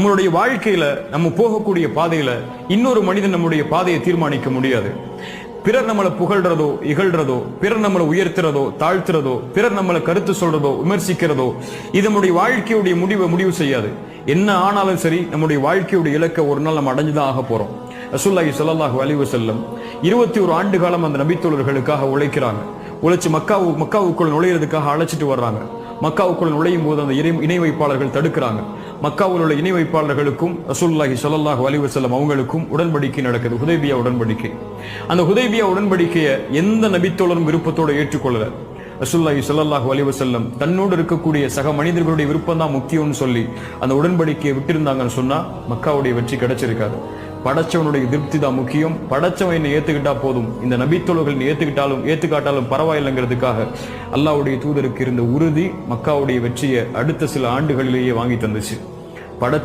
நம்மளுடைய வாழ்க்கையில நம்ம போகக்கூடிய பாதையில இன்னொரு மனிதன் நம்முடைய பாதையை தீர்மானிக்க முடியாது. பிறர் நம்மளை புகழ்றதோ இகழ்றதோ, பிறர் நம்மளை உயர்த்துறதோ தாழ்த்துறதோ, பிறர் நம்மளை கருத்து சொல்றதோ விமர்சிக்கிறதோ இது நம்முடைய வாழ்க்கையுடைய முடிவு செய்யாது. என்ன ஆனாலும் சரி, நம்முடைய வாழ்க்கையுடைய இலக்கை ஒரு நாள் நம்ம அடைஞ்சுதான் ஆக போறோம். ரசூலுல்லாஹி ஸல்லல்லாஹு அலைஹி வஸல்லம் 21 ஆண்டு காலம் அந்த நபித்தோழர்களுக்காக உழைக்கிறாங்க. உழைச்சு மக்காவுக்குள் நுழையிறதுக்காக அழைச்சிட்டு வர்றாங்க. மக்காவுக்குள் நுழையும் போது அந்த இணை வைப்பாளர்கள் தடுக்கிறாங்க. மக்காவில் உள்ள இணை வைப்பாளர்களுக்கும் ரசூலுல்லாஹி ஸல்லல்லாஹு அலைஹி வஸல்லம் அவங்களுக்கும் உடன்படிக்கை நடக்குது, ஹுதைபியா உடன்படிக்கை. அந்த ஹுதைபியா உடன்படிக்கையை எந்த நபித்தோழரும் விருப்பத்தோடு ஏற்றுக்கொள்ளல. ரசூலுல்லாஹி ஸல்லல்லாஹு அலைஹி வஸல்லம் தன்னோடு இருக்கக்கூடிய சக மனிதர்களுடைய விருப்பம் தான் முக்கியம்னு சொல்லி அந்த உடன்படிக்கையை விட்டிருந்தாங்கன்னு சொன்னா மக்காவுடைய வெற்றி கிடைச்சிருக்காது. படைச்சவனுடைய திருப்தி தான் முக்கியம். படைச்சவன் என்னை ஏத்துக்கிட்டா போதும், இந்த நபித்தோழர்கள் ஏத்துக்காட்டாலும் பரவாயில்லைங்கிறதுக்காக அல்லாஹ்வுடைய தூதருக்கு இருந்த உறுதி மக்காவுடைய வெற்றியை அடுத்த சில ஆண்டுகளிலேயே வாங்கி தந்துச்சு. படைச்ச